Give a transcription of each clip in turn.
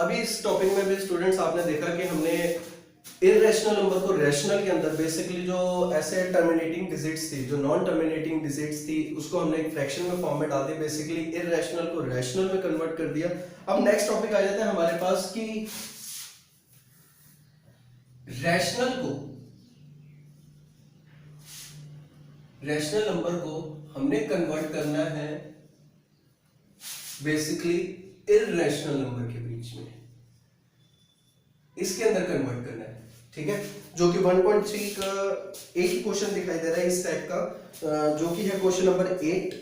अभी इस टॉपिक में भी स्टूडेंट्स आपने देखा कि हमने इरेशनल नंबर को रैशनल के अंदर बेसिकली जो ऐसे टर्मिनेटिंग डिजिट्स थी, जो नॉन टर्मिनेटिंग डिजिट्स थी, उसको हमने एक फ्रैक्शन में फॉर्म में डाल दिया, बेसिकली इरेशनल को रैशनल में कन्वर्ट कर दिया। अब नेक्स्ट टॉपिक आ जाता है हमारे पास कि रैशनल नंबर को हमने कन्वर्ट करना है बेसिकली इरेशनल नंबर के बीच में, इसके अंदर कन्वर्ट करना है, ठीक है। जो कि 1.3 का एक ही क्वेश्चन दिखाई दे रहा है इस टाइप का, जो कि है question number 8,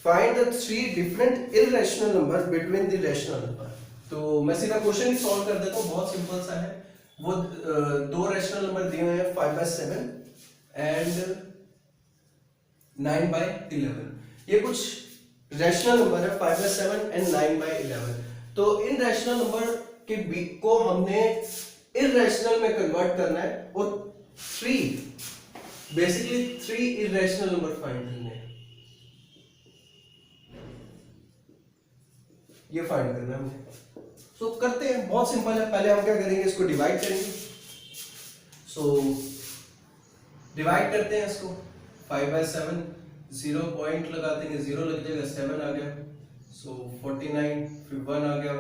find the 3 different irrational number between the rational number. तो मैं सीधा क्वेश्चन ही सॉल्व कर देता हूँ, बहुत सिंपल सा है। वो दो रैशनल नंबर दिए हुए हैं 5/7 एंड 9/11। ये कुछ रैशनल नंबर है 5/7 एंड 9/11। तो इन रैशनल नंबर के को हमने इरेशनल में कन्वर्ट करना है और बेसिकली 3 इरेशनल नंबर फाइंड करने हैं, ये फाइंड करना है हमने। सो करते हैं, बहुत सिंपल है। पहले हम क्या करेंगे, इसको डिवाइड करेंगे। सो डिवाइड करते हैं इसको 5/7, 0 पॉइंट लगा देंगे, 0 लग जाएगा, 7 आ गया। सो 49, फिर 1 आ गया,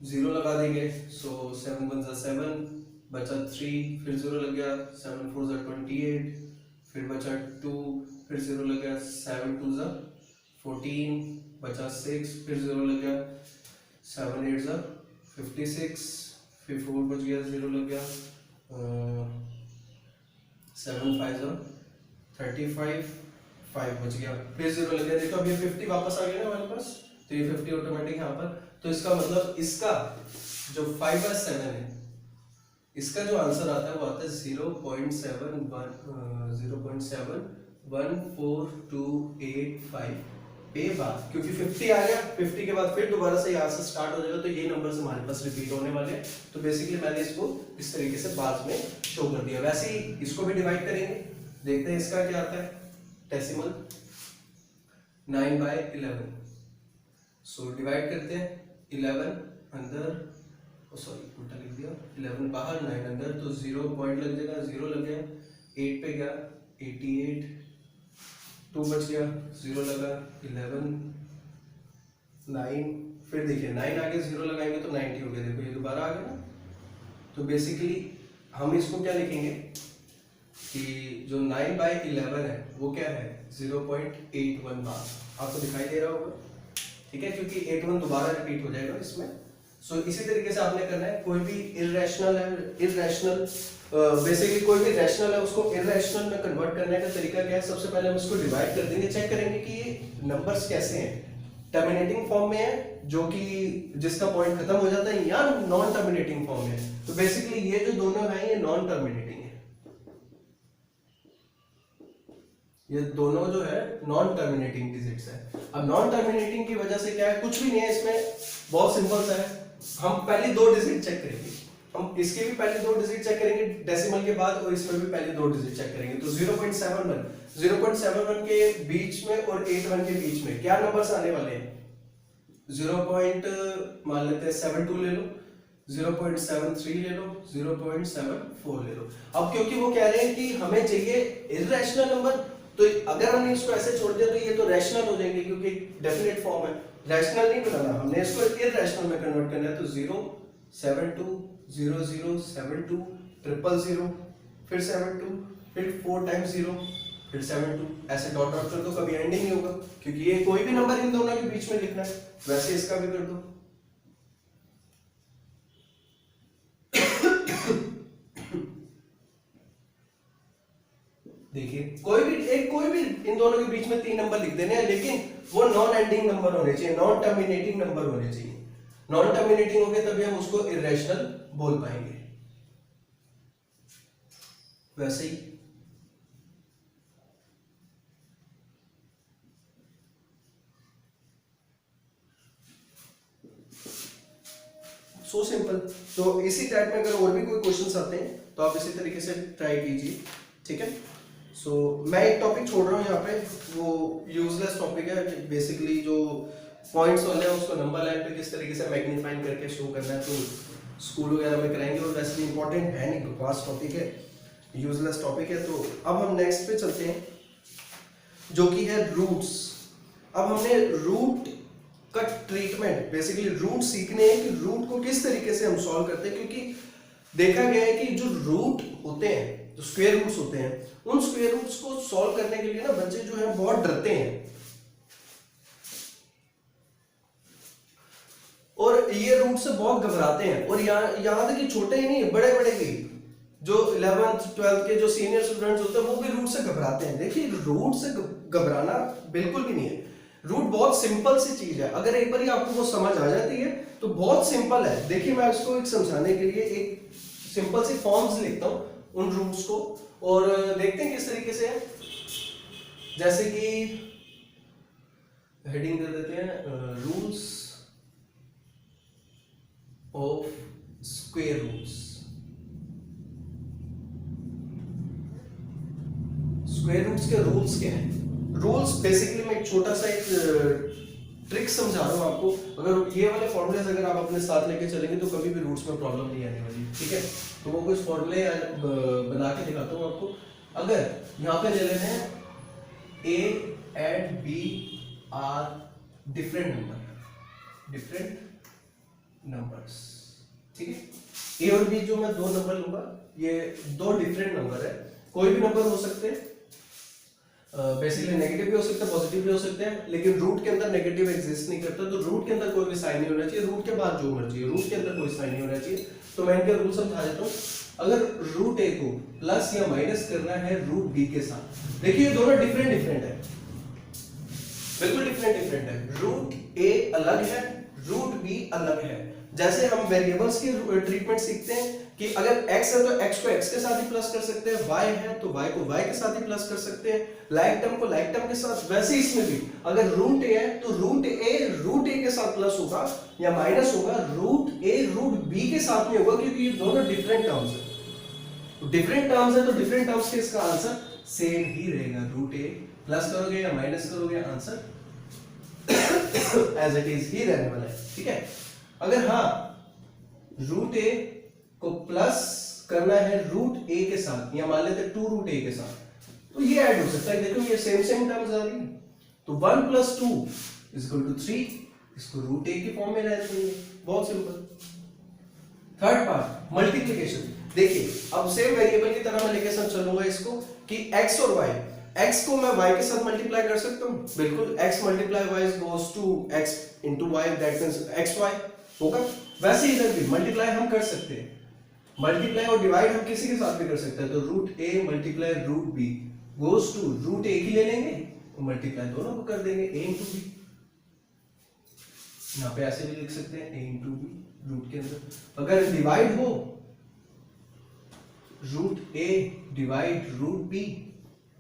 0 लगा देंगे। सो 7 1 ज़ा 7, बचा 3, फिर 0 लग गया, 7 4 ज़ा 28, फिर बचा 2, फिर 0 लग गया, 7 2 ज़ा 14, बचा 6, फिर 0 लग गया, 7 8 ज़ा 56, फिर 4 बच गया, 0 लग गया, 7 5 ज़ा 35, 5 बच गया, फिर 0 लग गया। देखो अब ये 50 वापस आ गया ना हमारे पास, तो ये 50 ऑटोमेटिक यहाँ पर। तो इसका मतलब इसका जो 5/7 है, इसका जो आंसर आता है वो आता है 0.71428 पे बार, क्योंकि 50 आ गया, 50 के बाद फिर दोबारा से यहाँ से स्टार्ट हो जाएगा, तो ये नंबर्स हमारे पास रिपीट होने वाले हैं। तो बेसिकली मैंने इसको इस तरीके से बाद में शो कर दिया। वैसे ही इसको भी डिवाइड करेंगे, देखते हैं इसका क्या आता है। डेसिमल 9/11। सो डिवाइड करते हैं, 11 अंदर, सॉरी उल्टा लिख दिया, 11 बाहर 9 अंदर, तो 0 पॉइंट लग जाएगा, 0 लग गया, 8 पे गया, 88, 2 बच गया, 0 लगा, 11 9, फिर देखिए 9 आगे 0 लगाएंगे तो 90 हो गया। देखो ये दोबारा आ गया ना। तो बेसिकली हम इसको क्या लिखेंगे कि जो 9/11 है वो क्या है, 0.81 बार। आपको दिखाई दे रहा होगा, ठीक है, क्योंकि 81 दोबारा रिपीट हो जाएगा इसमें। सो इसी तरीके से आपने करना है। कोई भी इरेशनल बेसिकली कोई भी रैशनल है उसको इरेशनल में कन्वर्ट करने का तरीका क्या है। सबसे पहले हम इसको डिवाइड कर देंगे, चेक करेंगे कि ये नंबर्स कैसे हैं, टर्मिनेटिंग फॉर्म में है जो कि जिसका पॉइंट खत्म हो जाता है, या नॉन टर्मिनेटिंग फॉर्म में है। तो बेसिकली ये जो दोनों हैं ये नॉन टर्मिनेटिंग है, ये दोनों जो है नॉन टर्मिनेटिंग डिजिट्स है। अब नॉन टर्मिनेटिंग की वजह से क्या है, कुछ भी नहीं है इसमें, बहुत सिंपल सा है। हम पहले 2 डिजिट चेक करेंगे, हम इसके भी पहले 2 डिजिट चेक करेंगे डेसिमल के बाद, और इसमें भी पहले 2 डिजिट चेक करेंगे। तो 0.71 के बीच में और 81 के बीच में क्या नंबर्स आने वाले हैं, 0. मान लेते हैं 72 ले लो, 0.73 ले लो, 0.74 ले लो। अब क्योंकि वो कह रहे हैं कि हमें चाहिए इरेशनल नंबर, तो अगर हमने इसको ऐसे छोड़ दिया तो ये तो रैशनल हो जाएंगे, क्योंकि डेफिनेट फॉर्म है। रैशनल नहीं बनाना, हमने इसको इरेशनल में कन्वर्ट करना है। तो 0 7 2 0 0 7 2 0 0 फिर 7 2 फिर 4 टाइम्स 0 फिर 7 2, ऐसे डॉट डॉट कर दो, कभी एंडिंग नहीं होगा, क्योंकि ये कोई भी नंबर इन दोनों के बीच में लिखना है। वैसे इसका भी कर दो, देखिए कोई भी इन दोनों के बीच में 3 नंबर लिख देने हैं, लेकिन वो नॉन एंडिंग नंबर होने चाहिए, नॉन टर्मिनेटिंग नंबर होने चाहिए। नॉन टर्मिनेटिंग होंगे तभी हम उसको इरेशनल बोल पाएंगे। वैसे ही सो सिंपल। तो इसी टाइप में अगर और भी कोई क्वेश्चंस आते हैं तो आप इसी तरीके से ट्राई कीजिए, ठीक है। सो मैं एक टॉपिक छोड़ रहा हूँ यहाँ पे, वो यूजलेस टॉपिक है, बेसिकली जो पॉइंट्स वाले हैं उसको नंबर लाइन पे किस तरीके से मैग्नीफाई करके शो करना है तो स्कूल वगैरह में कराएंगे, और वैसे भी इंपॉर्टेंट है नहीं, बकवास टॉपिक है, यूजलेस टॉपिक है। तो अब हम नेक्स्ट पे चलते हैं जो कि है रूट्स। अब हमने रूट का ट्रीटमेंट, बेसिकली रूट सीखने हैं कि रूट को किस तरीके से हम सॉल्व करते हैं, क्योंकि देखा गया है कि जो रूट होते हैं, जो स्क्वायर रूट्स होते हैं, उन स्क्वायर रूट्स को सॉल्व करने के लिए ना बच्चे जो है बहुत डरते हैं, और ये रूट से बहुत घबराते हैं। और यहाँ तक कि छोटे ही नहीं, बड़े बड़े भी, जो 11th 12th के जो सीनियर स्टूडेंट्स होते हैं वो भी रूट से घबराते हैं। देखिए रूट से घबराना बिल्कुल भी नहीं है, रूट बहुत सिंपल सी चीज है, अगर एक बार ही आपको वो समझ आ जाती है तो बहुत सिंपल है। देखिए मैं इसको एक समझाने के लिए एक सिंपल सी फॉर्म्स लिखता हूं उन रूट्स को, और देखते हैं किस तरीके से है। जैसे कि हेडिंग कर देते हैं rules of square roots. Square roots के रूल्स क्या हैं? रूल्स बेसिकली मैं एक छोटा सा एक ट्रिक समझा रहा हूं आपको। अगर ये वाले फॉर्मूलेस अगर आप अपने साथ लेके चलेंगे तो कभी भी रूट्स में प्रॉब्लम नहीं आने वाली, ठीक है। तो वो कुछ फॉर्मूले बना के दिखाता हूं आपको। अगर यहाँ पे ले लेते हैं a and b are different numbers, ठीक है। a और b जो मैं दो नंबर लूंगा, ये दो डिफरेंट नंबर है, कोई भी नंबर हो सकते हैं, बेसिकली नेगेटिव भी हो सकता है, पॉजिटिव भी हो सकते हैं, लेकिन रूट के अंदर नेगेटिव एग्जिस्ट नहीं करता, तो रूट के अंदर कोई भी साइन नहीं होना चाहिए, रूट के बाद जो मर्जी है, रूट के अंदर कोई साइन नहीं होना चाहिए। तो मैं इनके रूल समझा देता हूँ। अगर रूट ए को प्लस या माइनस करना है रूट बी के साथ, देखिए ये दोनों डिफरेंट है, बिल्कुल डिफरेंट है। रूट ए अलग है, रूट बी अलग है। जैसे हम वेरिएबल्स की ट्रीटमेंट सीखते हैं कि अगर x है तो x को x के साथ ही प्लस कर सकते हैं, y है तो y को y के साथ ही प्लस कर सकते हैं, लाइक टर्म को लाइक टर्म के साथ। वैसे इसमें भी अगर रूट a है तो रूट a के साथ प्लस होगा या माइनस होगा, रूट a रूट b के साथ में होगा, क्योंकि ये दोनों डिफरेंट टर्म्स है। डिफरेंट टर्म्स है तो डिफरेंट टर्म्स के इसका आंसर सेम ही रहेगा। रूट a प्लस करोगे या माइनस करोगे, आंसर एज इट इज ही रहने वाला है, ठीक है। अगर हाँ रूट a को प्लस करना है रूट a के साथ, या मान लेते हैं 2 रूट a के साथ, तो ये ऐड हो सकता है। देखो ये सेम टर्म्स आ रही है, तो 1 + 2 = 3, इसको रूट a के फॉर्म में रह देंगे, बहुत सिंपल। Third part multiplication. देखिए अब सेम वेरिएबल की तरह मैं लेके चलूंगा इसको कि x और y, x को मैं y के साथ मल्टीप्लाई कर सकता हूँ, बिल्कुल x × y goes to x × y, that means xy होगा। वैसे इधर भी मल्टीप्लाई हम कर सकते हैं, मल्टीप्लाई और डिवाइड हम किसी के साथ भी कर सकते हैं। तो root a × root b goes to root a ही ले लेंगे और मल्टीप्लाई दोनों को कर देंगे a × b। यहाँ पे ऐसे भी लिख सकते हैं a × b रूट के अंदर। अगर डिवाइड हो root a divide root b,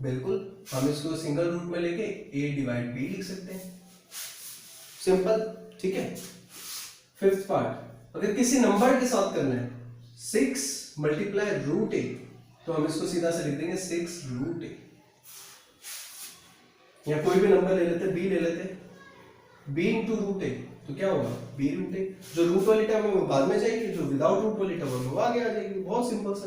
बिल्कुल हम इसको सिंगल रूट में लेके a डिवाइड b लिख सकते हैं, सिंपल, ठीक है। फिफ्थ पार्ट, अगर किसी नंबर के साथ करना है 6 × रूट a, तो हम इसको सीधा से लिख देंगे 6 रूट a, या कोई भी नंबर ले लेते, b ले लेते, b × रूट a, तो क्या होगा b रूट a। जो रूट वाली टर्म है वो बाद में जाएगी, जो विदाउट रूट वाली टर्म है वो आगे आ जाएगी। बहुत सिंपल सा,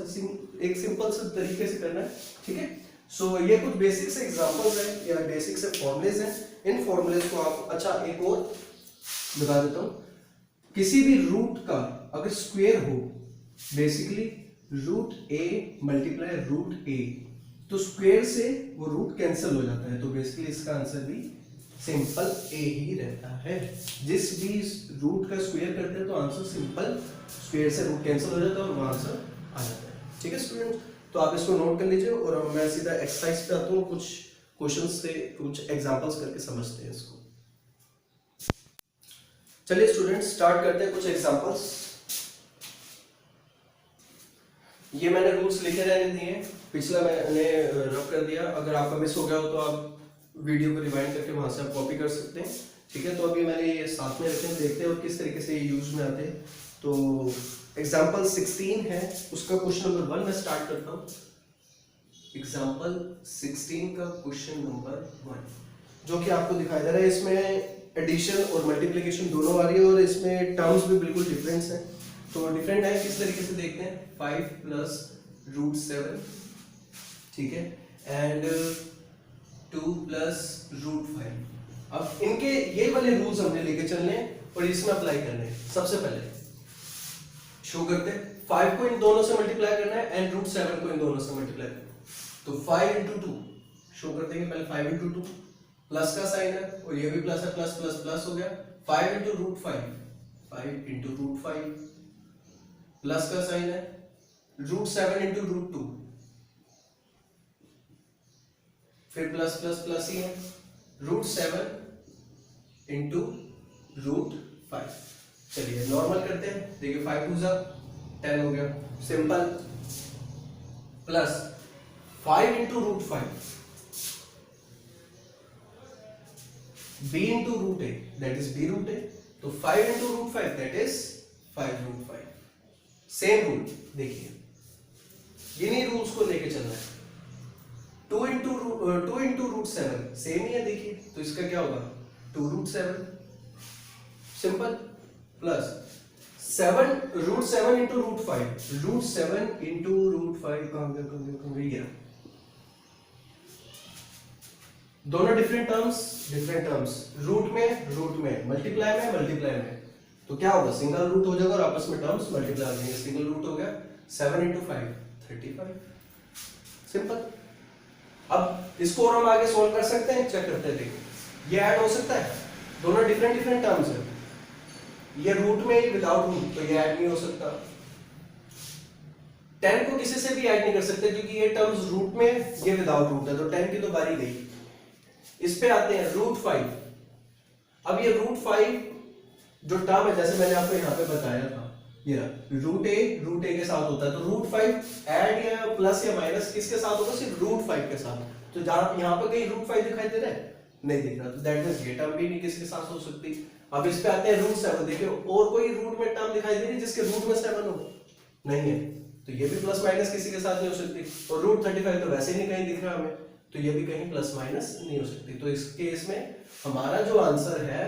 एक सिंपल सा तरीके से करना है, ठीक है। सो ये कुछ बेसिक से एग्जांपल्स हैं या बेसिक से फॉर्मूलेज हैं। इन फॉर्मूलेज को आप, अच्छा एक और बता देता हूँ, किसी भी रूट का अगर स्क्वायर हो, basically root a × root a, तो स्क्वायर से वो रूट कैंसिल हो जाता है, तो बेसिकली इसका आंसर भी सिंपल a ही रहता है। जिस भी रूट का स्क्वायर करते हैं तो आंसर सिंपल, स्क्वायर से रूट कैंसिल हो जाता है और वो आंसर आ जाता है, ठीक है स्टूडेंट। तो आप इसको नोट कर लीजिए और मैं सीधा एक्सरसाइज पे आता हूँ, कुछ क्वेश्चंस से कुछ एग्जांपल्स करके समझते हैं इसको। चलिए स्टूडेंट स्टार्ट करते हैं कुछ एग्जांपल्स। ये मैंने रूल्स लिखे रहने दिए, पिछला मैंने रफ कर दिया, अगर आपका मिस हो गया हो तो आप वीडियो को रिवाइंड करके वहां से आप कॉपी कर सकते हैं, ठीक है। तो अभी मैंने ये साथ में रखे हैं, देखते हैं और किस तरीके से ये यूज में आते हैं। तो एग्जाम्पल 16 है, उसका क्वेश्चन नंबर 1 मैं स्टार्ट करता हूँ। एग्जाम्पल 16 का क्वेश्चन नंबर 1 जो कि आपको दिखाई दे रहा है, इसमें एडिशन और मल्टीप्लिकेशन दोनों आ रही है और इसमें टर्म्स भी बिल्कुल डिफरेंट है। तो डिफरेंट है किस तरीके से देखते हैं, 5 प्लस रूट 7, ठीक है, एंड 2 प्लस रूट 5। अब इनके ये वाले रूल्स हमने लेके चलने हैं और इसमें अप्लाई करने हैं। सबसे पहले शो करते हैं, 5 को इन दोनों से मल्टीप्लाई करना है एंड रूट 7 को इन दोनों से मल्टीप्लाई करना है। तो 5 इंटू 2 शो कर देंगे, पहले 5 इंटू 2 प्लस का साइन है और ये भी प्लस है, प्लस प्लस प्लस हो गया। 5 into root 5, 5 into root 5 plus का साइन है, रूट 7 इंटू रूट 2 फिर प्लस प्लस प्लस ही है, रूट 7 इंटू रूट 5। चलिए नॉर्मल करते हैं, देखिए 5 2 10 हो गया, simple, plus 5 into root 5 b into root a that is b root a, तो 5 into root 5 that is 5 root 5। Same rule देखिए, इन्हीं रूल्स को लेके चलना है। 2 इंटू रूट 7 सेम ही है, देखिए तो इसका क्या होगा 2 root 7, simple, plus 7 root 7 into root 5, root 7 into root 5 कहाँ गया, दोनों डिफरेंट टर्म्स, रूट में मल्टीप्लाई में, तो क्या होगा सिंगल रूट हो जाएगा और आपस में टर्म्स मल्टीप्लाई हो जाएंगे। सिंगल रूट हो गया 7 इंटू 5 35, सिंपल। अब इसको और हम आगे सोल्व कर सकते हैं, चेक करते हैं, देखिए ये ऐड हो सकता है, दोनों डिफरेंट टर्म्स है, ये रूट में विदाउट रूट, तो ये ऐड नहीं हो सकता। 10 को किसी से भी ऐड नहीं कर सकते क्योंकि ये टर्म्स रूट में, ये विदाउट रूट है, तो 10 की तो बारी गई। इस पे आते हैं रूट 5। अब ये रूट 5 जो टर्म है, जैसे मैंने आपको यहाँ पे बताया था, ये रूट ए के साथ होता है, तो रूट 5 ऐड या प्लस या माइनस किसके साथ होगा, सिर्फ रूट 5 के साथ। तो जहां यहाँ पे कहीं रूट 5 दिखाई दे रहा है, नहीं दिख रहा, तो दैट मींस ये टर्म भी नहीं किसके साथ हो सकती। अब इस पे आते हैं रूट 7, देखिए और कोई रूट में टर्म दिखाई दे रही है जिसके रूट में 7 हो, नहीं है, तो ये भी प्लस माइनस किसी के साथ नहीं हो सकती। और रूट 35 तो वैसे ही नहीं कहीं दिख रहा हमें, तो ये भी कहीं प्लस माइनस नहीं हो सकती। तो इस केस में हमारा जो आंसर है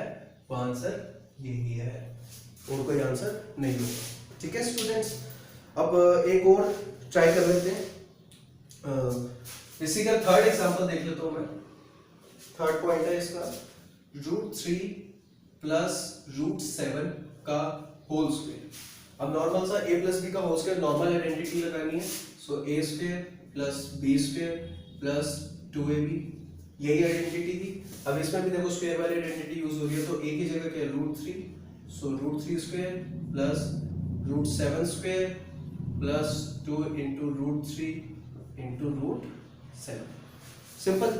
वो आंसर यही है, और कोई आंसर नहीं होगा। ठीक है स्टूडेंट्स, अब एक और ट्राई कर लेते हैं। इसी का थर्ड एग्जांपल देख लेता हूं मैं। थर्ड पॉइंट है इसका, रूट 3 प्लस रूट 7 का होल स्क्वायर। अब नॉर्मल सा a प्लस बी का होल स्क्वायर, नॉर्मल आइडेंटिटी लगानी है, सो a square plus b square plus 2ab, यही आइडेंटिटी थी। अब इसमें भी देखो स्क्वायर वाली आइडेंटिटी यूज हो रही है, तो a की जगह क्या है root 3, so root 3 square plus root 7 square plus 2 into root 3 into root 7, simple.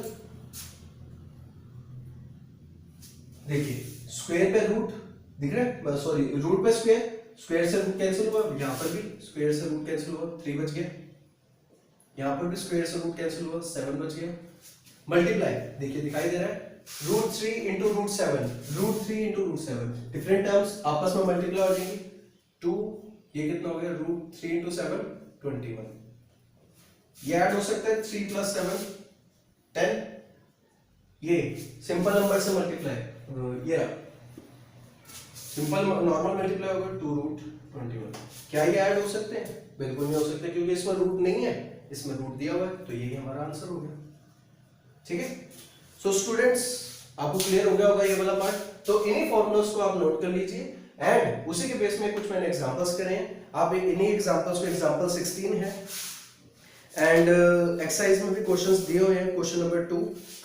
देखिए स्क्वायर पे रूट दिख रहा है, सॉरी रूट पे स्क्वायर, स्क्वायर से रूट कैंसिल हुआ, यहाँ पर भी स्क्वायर से रूट कैंसिल हुआ, 3 बच गया, यहाँ पर भी स्क्वायर से रूट कैंसिल हुआ, 7 बच गया। मल्टीप्लाई देखिए दिखाई दे रहा है, root 3 into root 7, root 3 into root 7, different terms आपस में मल्टीप्लाई हो जाएंगी। 2 ये कितना हो गया, रूट 3 इंटू 7 21, ये ऐड हो सकता है 3 प्लस 7 10, ये सिंपल नंबर से मल्टीप्लाई, ये सिंपल नॉर्मल मल्टीप्लाई होगा 2 रूट 21। क्या ये ऐड हो सकते हैं, बिल्कुल नहीं हो सकते क्योंकि इसमें रूट नहीं है, इसमें रूट दिया हुआ है, तो यही हमारा आंसर हो गया। ठीक है, सो स्टूडेंट्स आपको क्लियर हो गया होगा ये वाला पार्ट। तो इन्हीं फॉर्मूलास को आप नोट कर लीजिए एंड उसी के बेस में कुछ मैंने एग्जांपल्स करे हैं, आप इन्हीं एग्जांपल्स को, एग्जांपल 16 है एंड एक्सरसाइज में भी क्वेश्चंस दिए हुए हैं, क्वेश्चन नंबर 2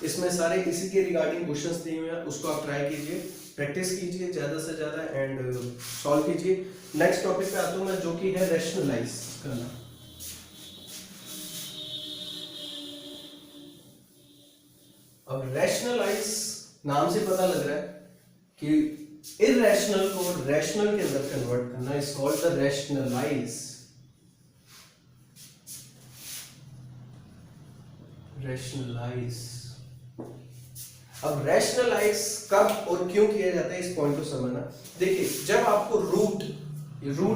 इसमें सारे इसी के रिगार्डिंग क्वेश्चंस दिए हुए हैं, उसको आप ट्राई कीजिए, प्रैक्टिस कीजिए ज्यादा से ज्यादा एंड सॉल्व कीजिए। नेक्स्ट टॉपिक पे आता हूं मैं, जो कि है रैशनलाइज करना। अब रैशनलाइज नाम से पता लग रहा है कि इररेशनल को रैशनल के अंदर कन्वर्ट करना is called the rationalize. Rationalize, अब रैशनलाइज कब और क्यों किया जाता है इस पॉइंट को समझना। देखिए जब आपको रूट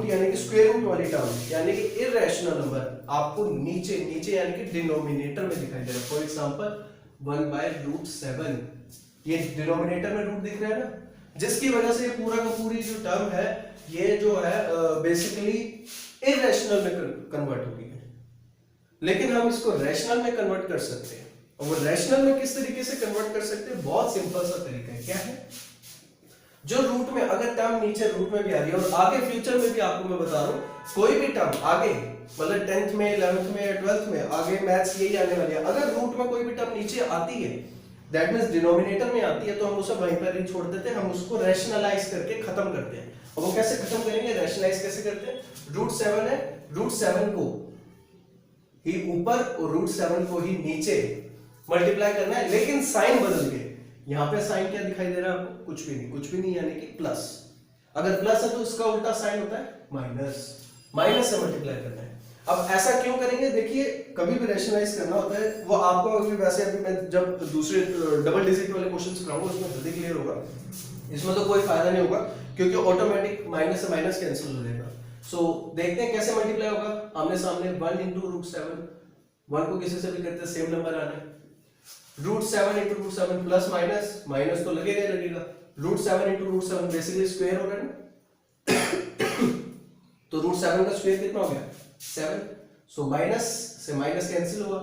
यानी कि स्क्वायर रूट वाली टर्म यानी कि इररेशनल नंबर आपको नीचे यानी कि डिनोमिनेटर में दिखाई दे रहा है, फॉर एग्जांपल 1/√7 ये डिनोमिनेटर में रूट दिख रहा है ना, जिसकी वजह से पूरा का पूरी जो टर्म है ये जो है बेसिकली इरेशनल में कन्वर्ट हो गई है। लेकिन हम इसको रैशनल में कन्वर्ट कर सकते हैं, और वो रैशनल में किस तरीके से कन्वर्ट कर सकते हैं, बहुत सिंपल सा तरीका है। क्या है, जो रूट में अगर टर्म नीचे रूट में भी आ रही है, और आगे फ्यूचर में भी आपको मैं बता रहा हूं, कोई भी टर्म आगे मतलब 10th में 11th में या 12th में आगे मैथ्स यही आने वाली है, अगर रूट में कोई भी टर्म नीचे आती है, दैट मींस डिनोमिनेटर में आती है, तो हम उसे वहीं पर ही छोड़ देते हैं, हम उसको रैशनलाइज करके खत्म करते हैं। और वो कैसे खत्म करेंगे, रैशनलाइज कैसे करते हैं, रूट 7 है, रूट 7 को ही ऊपर और रूट 7 को ही नीचे मल्टीप्लाई करना है, लेकिन साइन बदल के। यहां पे साइन क्या दिखाई दे रहा है आपको, कुछ भी नहीं, कुछ भी नहीं, यानी कि प्लस। अगर प्लस है तो इसका उल्टा साइन होता है माइनस, माइनस से मल्टीप्लाई करना है। अब ऐसा क्यों करेंगे, देखिए कभी भी रैशनलाइज करना होता है, वो आपको अभी वैसे अभी मैं जब दूसरे डबल डिजिट वाले क्वेश्चंस कराऊंगा उसमें जल्दी क्लियर होगा, इसमें तो कोई फायदा नहीं होगा क्योंकि ऑटोमेटिक माइनस से माइनस कैंसिल हो जाएगा। सो देखते हैं कैसे मल्टीप्लाई होगा, आमने सामने 1 into रूट 7, 1 को किसी से भी करते हैं सेम नंबर आना है, root 7 into root 7 plus minus, minus तो लगेगा ही लगेगा, root 7 into root 7 basically square हो रहा है ना तो रूट 7 का स्क्वायर कितना हो गया 7, सो माइनस से माइनस कैंसिल हुआ,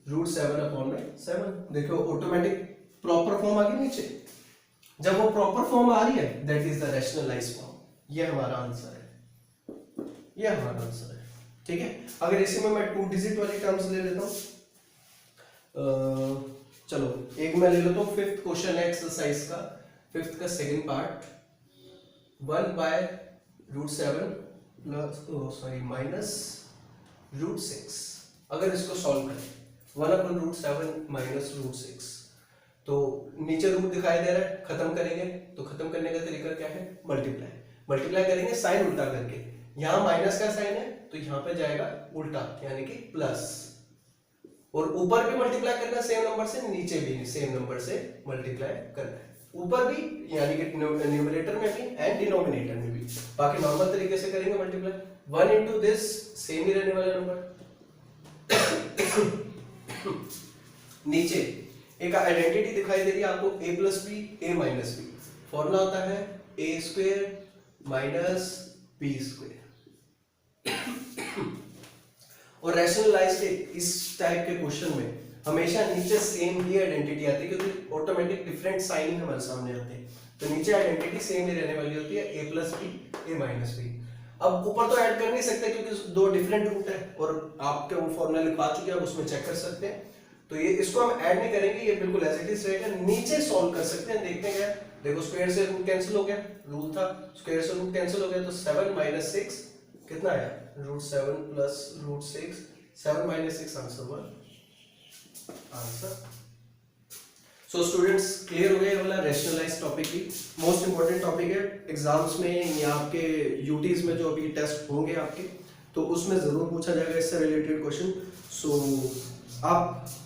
रूट 7 अपॉन में 7। देखो ऑटोमेटिक प्रॉपर फॉर्म आ गई नीचे, जब वो प्रॉपर फॉर्म आ रही है that is the rationalised form. ये हमारा आंसर है, ये हमारा आंसर है, ठीक है। अगर इसी में मैं 2 डिजिट वाली टर्म्स ले लेता हूं, चलो एक मैं ले लेता हूं 5th क्वेश्चन है एक्सरसाइज का, 5th का second part, 1 by root 7 plus sorry minus root 6। अगर इसको सॉल्व करें 1 अपॉन रूट 7 माइनस रूट 6, तो नीचे रूट दिखाई दे रहा है, खत्म करेंगे तो खत्म करने का तरीका क्या है, मल्टीप्लाई, मल्टीप्लाई करेंगे साइन उल्टा करके, यहां माइनस का साइन है तो यहां पे जाएगा उल्टा यानी कि प्लस, और ऊपर भी मल्टीप्लाई करना है सेम नंबर से, नीचे भी सेम नंबर से मल्टीप्लाई करना है, ऊपर भी यानी कि न्यूमरेटर में भी एंड डिनोमिनेटर में भी, बाकी नॉर्मल तरीके से करेंगे मल्टीप्लाई। 1 into दिस सेम ही रहने वाला नंबर नीचे एक आइडेंटिटी दिखाई दे रही है आपको, a plus B A minus B, formula होता है A square minus B square. और रैशनलाइज के इस टाइप के क्वेश्चन में हमेशा नीचे सेम ही आइडेंटिटी आती है, क्योंकि ऑटोमेटिक डिफरेंट साइन हमारे सामने आते हैं, तो नीचे आइडेंटिटी सेम ही रहने वाली होती है, a plus B A minus B. अब ऊपर तो ऐड कर नहीं सकते क्योंकि 2 डिफरेंट रूट है, और आपके वो फॉर्मूला लिखवा चुके हैं, आप उसमें चेक कर सकते हैं, तो ये इसको हम ऐड नहीं करेंगे, ये बिल्कुल एज इट इज रहेगा। नीचे सॉल्व कर सकते हैं, देखते हैं, देखो स्क्वायर से रूट कैंसिल हो गया, रूल था स्क्वायर से रूट कैंसिल हो गया, तो 7 माइनस 6 कितना आया, root 7 plus root 6, 7 minus 6 answer 1 answer. So students clear हो गया ये वाला रैशनलाइज टॉपिक भी मोस्ट इंपोर्टेंट टॉपिक है एग्जाम्स में या आपके यूटीज में जो अभी टेस्ट होंगे आपके, तो उसमें जरूर पूछा जाएगा इससे रिलेटेड क्वेश्चन। सो आप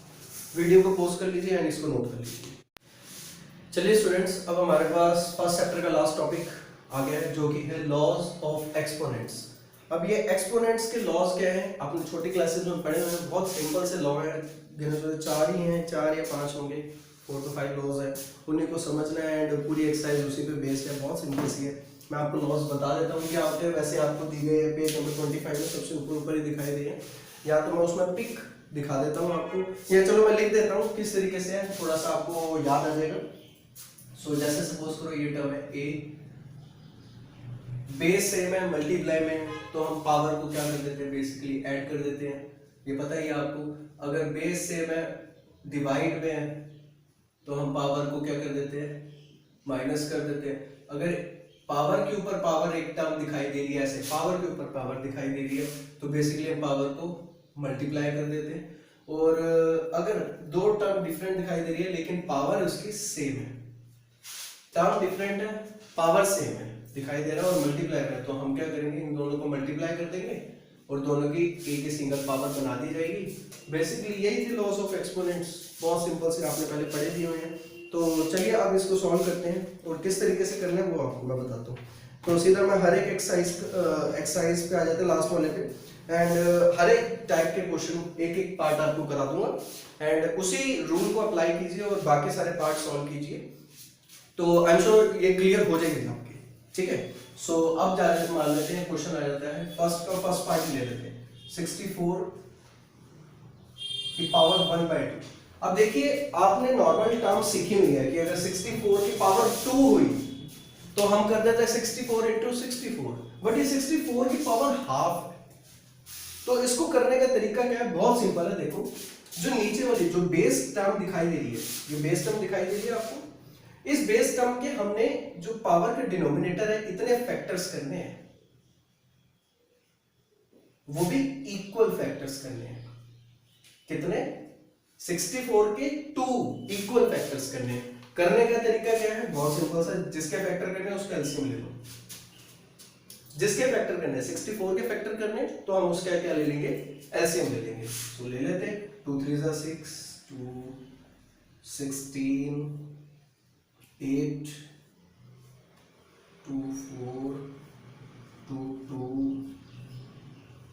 वीडियो को पॉज कर लीजिए एंड इसको नोट कर लीजिए। चलिए स्टूडेंट्स, अब हमारे पास फर्स्ट चैप्टर का लास्ट टॉपिक आ गया है, जो कि है लॉज ऑफ एक्सपोनेंट्स। अब ये एक्सपोनेंट्स के लॉज क्या हैं, आपने छोटी क्लासेस में पढ़े हुए हैं, बहुत सिंपल से लॉ है, गिने चुने 4 ही हैं, 4 या 5 होंगे, 4 to 5 लॉज है, उन्हीं को समझना है एंड पूरी एक्सरसाइज उसी पे बेस्ड है, बहुत सिंपल सी है। मैं आपको लॉज बता देता हूँ क्या होते हैं, वैसे आपको दी गई है पेज नंबर 25 में सबसे ऊपर ही दिखाई दी है, या तो मैं उसमें पिक दिखा देता हूँ आपको, या चलो मैं लिख देता हूँ किस तरीके से है, थोड़ा सा आपको याद आ जाएगा। सो जैसे सपोज करो ये टर्म है a, बेस सेम है, मल्टीप्लाई में तो हम पावर को क्या कर देते हैं, बेसिकली ऐड कर देते हैं, ये पता ही है आपको। अगर बेस सेम है, डिवाइड में है, तो हम पावर को क्या कर देते हैं, माइनस कर देते हैं। अगर पावर के ऊपर पावर एक टर्म दिखाई दे रही है, ऐसे पावर के ऊपर पावर दिखाई दे रही है, तो बेसिकली हम पावर को मल्टीप्लाई कर देते हैं। और अगर 2 टर्म डिफरेंट दिखाई दे रही है लेकिन पावर उसकी सेम है, टर्म डिफरेंट है पावर सेम है दिखाई दे रहा है और मल्टीप्लाई करें, तो हम क्या करेंगे, इन दोनों को मल्टीप्लाई कर देंगे और दोनों की एक ही सिंगल पावर बना दी जाएगी। बेसिकली यही थी लॉज ऑफ एक्सपोनेंट्स, बहुत सिंपल से आपने पहले पढ़े दिए हुए हैं। तो चलिए अब इसको सॉल्व करते हैं, और किस तरीके से करना है वो आपको मैं बताता हूँ। तो सीधा मैं हर एक एक्सरसाइज पे आ जाते हैं लास्ट वाले पे। एंड हर एक टाइप के क्वेश्चन एक एक पार्ट आपको करा दूंगा एंड उसी रूल को अप्लाई कीजिए और बाकी सारे पार्ट सॉल्व कीजिए, तो आई एम श्योर ये क्लियर हो जाएगी आपकी, ठीक है। सो अब मान लेते हैं क्वेश्चन आ जाता है फर्स्ट पार्ट ले लेते हैं 64 की पावर 1/2। अब देखिए आपने नॉर्मल टर्म सीखी हुई है कि अगर 64 की पावर 2 हुई तो हम कर देते हैं 64 into 64, बट ये 64 की पावर हाफ है। तो इसको करने का तरीका क्या है, बहुत सिंपल है। देखो जो नीचे वाली जो बेस टर्म दिखाई दे रही है, ये बेस टर्म दिखाई दे रही है आपको, इस बेस टर्म के हमने जो पावर के डिनोमिनेटर है इतने फैक्टर्स करने हैं, वो भी इक्वल फैक्टर्स करने हैं। कितने? 64 के 2 इक्वल फैक्टर्स करने हैं। करने का तरीका क्या है, बहुत सिंपल सा, जिसके फैक्टर करने हैं उसका एलसीएम ले लो। जिसके फैक्टर करने हैं 64 के फैक्टर करने हैं तो हम उसका क्या ले लेंगे, एलसीएम ले लेंगे। तो ले लेते हैं 2 3 = 6, 2 16, 8, 2 4, 2 2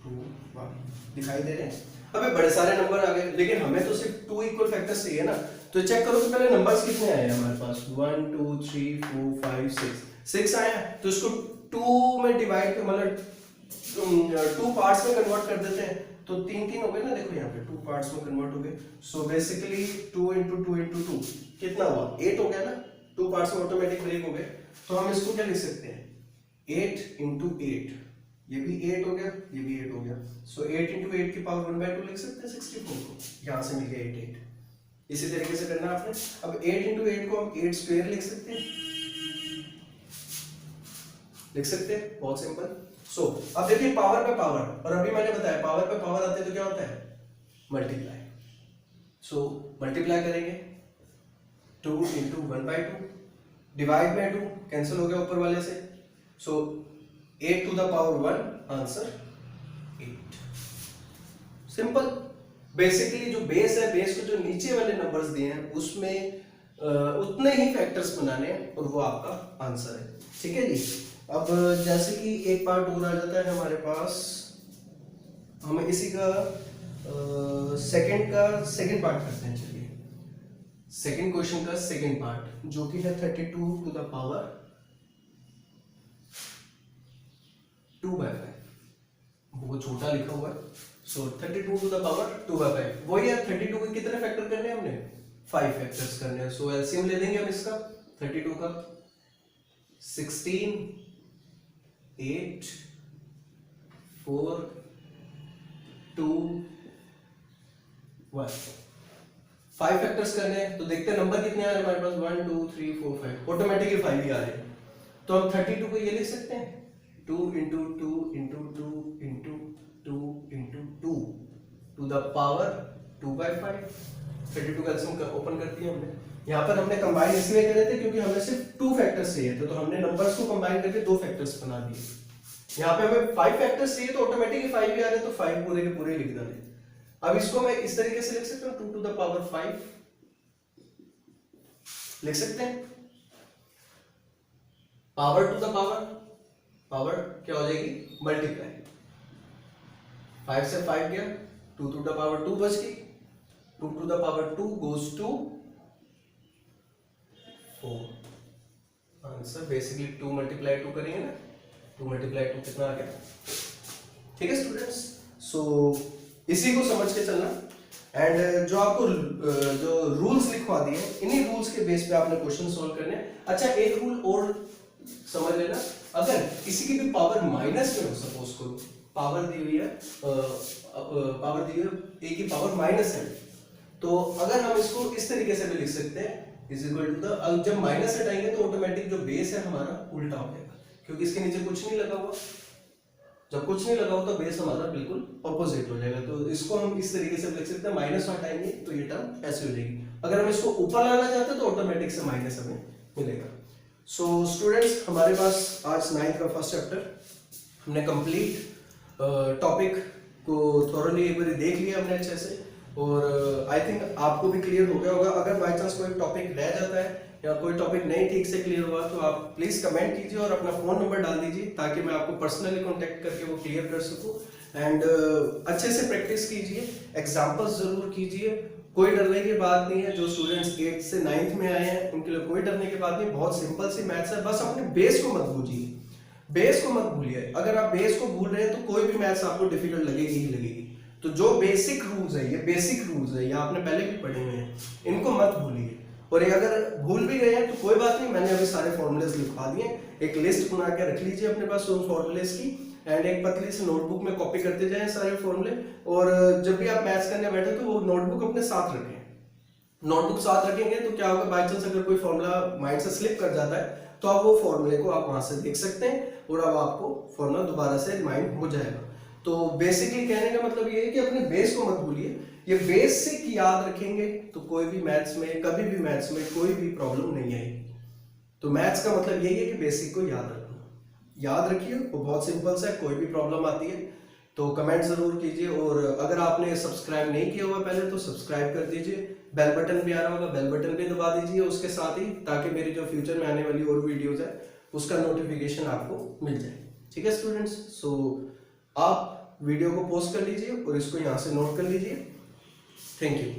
2 1 दिखाई दे रहे हैं। अबे बड़े सारे नंबर आ गए, लेकिन हमें तो सिर्फ 2 इक्वल फैक्टर्स चाहिए ना। तो चेक करो तो पहले नंबर्स कितने आए हैं हमारे पास, 1 2 3 4 5 6 आया। तो इसको 2 में डिवाइड कर, मतलब 2 पार्ट्स में कन्वर्ट कर देते हैं, तो 3 हो गए ना। देखो यहाँ पे 2 पार्ट्स में कन्वर्ट हो गए। सो बेसिकली 2 × 2 × 2 कितना हुआ, 8 हो गया ना। 2 पार्ट्स में ऑटोमेटिक ब्रेक हो गए। तो हम इसको क्या लिख सकते हैं, 8 × 8, ये भी 8 हो गया, ये भी 8 हो गया। सो 8 × 8 की पावर 1/2 लिख सकते हैं 64 को, यहाँ से मिल गया 8 8। इसी तरीके से करना आपने। अब 8 × 8 को हम 8 स्क्वायर लिख सकते हैं, लिख सकते हैं, बहुत सिंपल। सो अब देखिए पावर पे पावर, और अभी मैंने बताया पावर पे पावर आते तो क्या होता है, मल्टीप्लाई। सो मल्टीप्लाई करेंगे 2 × 1/2, डिवाइड बाय 2 कैंसिल हो गया ऊपर वाले से। सो 8 to the power 1, answer 8। Simple. Basically जो बेस है, बेस को जो नीचे वाले नंबर्स दिए हैं उसमें उतने ही फैक्टर्स बनाने हैं और वो आपका आंसर है, ठीक है जी। अब जैसे कि एक पार्ट और आ जाता है हमारे पास, हमें इसी का सेकंड पार्ट करते हैं। चलिए सेकंड क्वेश्चन का सेकंड पार्ट जो कि है 32 to the power 2/5। वो छोटा लिखा हुआ है। सो 32 to the power 2/5 वही है। 32 के कितने फैक्टर करने हैं हमने, 5 फैक्टर्स करने हैं। सो एलसीएम ले लेंगे हम इसका 32 का, 16, 8, 4, 2, 1, 5 फैक्टर्स करने हैं। तो देखते हैं नंबर कितने आ रहे हैं हमारे पास, 1 2 3 4 5, ऑटोमेटिकली 5 ही आ रहे हैं। तो हम 32 को ये लिख सकते हैं 2 × 2 × 2 × 2 × 2 to the power 2/5। 32 का एलसीएम ओपन कर दिया हमने। यहाँ पर हमने कंबाइन इसलिए कर रहे थे क्योंकि हमें सिर्फ 2 फैक्टर्स चाहिए थे, तो हमने नंबर्स को कंबाइन करके 2 फैक्टर्स बना दिए। यहाँ पे हमें 5 फैक्टर्स चाहिए तो ऑटोमेटिकली 5 ही आ रहे हैं, तो 5 पूरे के पूरे लिख डाले। अब इसको मैं इस तरीके से लिख सकता हूँ 2 to the power 5 लिख सकते हैं। पावर टू द पावर क्या हो जाएगी, मल्टीप्लाई। 5 से 5 गया, 2 to the power 2 बच गई। 2 to the power 2 goes to 4। Answer basically 2 × 2 करेंगे ना, 2 × 2 कितना आ गया, ठीक है स्टूडेंट्स। सो इसी को समझ के चलना। एंड जो आपको जो रूल्स लिखवा दिए इन्हीं रूल्स के बेस पे आपने क्वेश्चन सॉल्व करने हैं। अच्छा एक रूल और समझ लेना, अगर किसी की भी पावर माइनस में हो, सपोज करो पावर दी हुई है a की पावर माइनस है, तो अगर हम इसको इस तरीके से भी लिख सकते हैं इज इक्वल टू द, जब माइनस हटाएंगे तो ऑटोमेटिक जो बेस है हमारा उल्टा हो जाएगा, क्योंकि इसके नीचे कुछ नहीं लगा हुआ। जब कुछ नहीं लगा हुआ तो बेस हमारा बिल्कुल ऑपोजिट हो जाएगा। तो इसको हम इस तरीके से लिख सकते हैं, माइनस हटाएंगे तो ये टर्म ऐसे हो जाएगी। अगर हम इसको ऊपर लाना चाहते हैं तो ऑटोमेटिक से माइनस हमें मिलेगा। सो स्टूडेंट्स हमारे पास आज 9th का फर्स्ट चैप्टर हमने कंप्लीट टॉपिक को थोरली एक बार देख लिया हमने अच्छे से, और आई थिंक आपको भी क्लियर हो गया होगा। अगर बाई चांस कोई टॉपिक रह जाता है या कोई टॉपिक नहीं ठीक से क्लियर हुआ तो आप प्लीज कमेंट कीजिए और अपना फोन नंबर डाल दीजिए ताकि मैं आपको पर्सनली कांटेक्ट करके वो क्लियर कर सकूं। एंड अच्छे से प्रैक्टिस कीजिए, एग्जाम्पल्स जरूर कीजिए। कोई डरने की बात नहीं है। जो स्टूडेंट्स 8th से 9th में आए हैं उनके लिए कोई डरने की बात नहीं, बहुत सिंपल सी मैथ्स है। बस अपने बेस को मत भूलिए, बेस को मत भूलिए। अगर आप बेस को भूल रहे हैं तो कोई भी मैथ्स आपको डिफिकल्ट लगेगी ही लगेगी। तो जो बेसिक रूल्स है, ये बेसिक रूल्स है, ये आपने पहले भी पढ़े हुए हैं, इनको मत भूलिए। और ये अगर भूल भी गए हैं तो कोई बात नहीं, मैंने अभी सारे फॉर्मूलेस लिखवा दिए। एक लिस्ट बना के रख लीजिए अपने पास उन फॉर्मूलेस की, एंड एक पतली सी नोटबुक में कॉपी करते जाएं सारे फॉर्मूले। और जब भी आप मैथ्स करने बैठे तो वो नोटबुक अपने साथ रखें। नोटबुक साथ रखेंगे तो क्या होगा, बाई चांस अगर कोई फॉर्मूला माइंड से स्लिप कर जाता है तो आप वो फॉर्मूले को आप वहां से देख सकते हैं और अब आपको फॉर्मूला दोबारा से रिमाइंड हो जाएगा। तो बेसिकली कहने का मतलब ये है कि अपने बेस को मत भूलिए। ये बेसिक याद रखेंगे तो कोई भी मैथ्स में, कभी भी मैथ्स में कोई भी प्रॉब्लम नहीं आएगी। तो मैथ्स का मतलब यही है कि बेसिक को याद रखना। याद रखिए, वो बहुत सिंपल सा है। कोई भी प्रॉब्लम आती है तो कमेंट जरूर कीजिए। और अगर आपने सब्सक्राइब नहीं किया हुआ पहले तो सब्सक्राइब कर दीजिए। बेल बटन भी आ रहा होगा, बेल बटन भी दबा दीजिए उसके साथ ही, ताकि मेरी जो फ्यूचर में आने वाली और वीडियोस है उसका नोटिफिकेशन आपको मिल जाए। ठीक है स्टूडेंट्स, सो आप वीडियो को पॉज कर लीजिए और इसको यहाँ से नोट कर लीजिए। Thank you.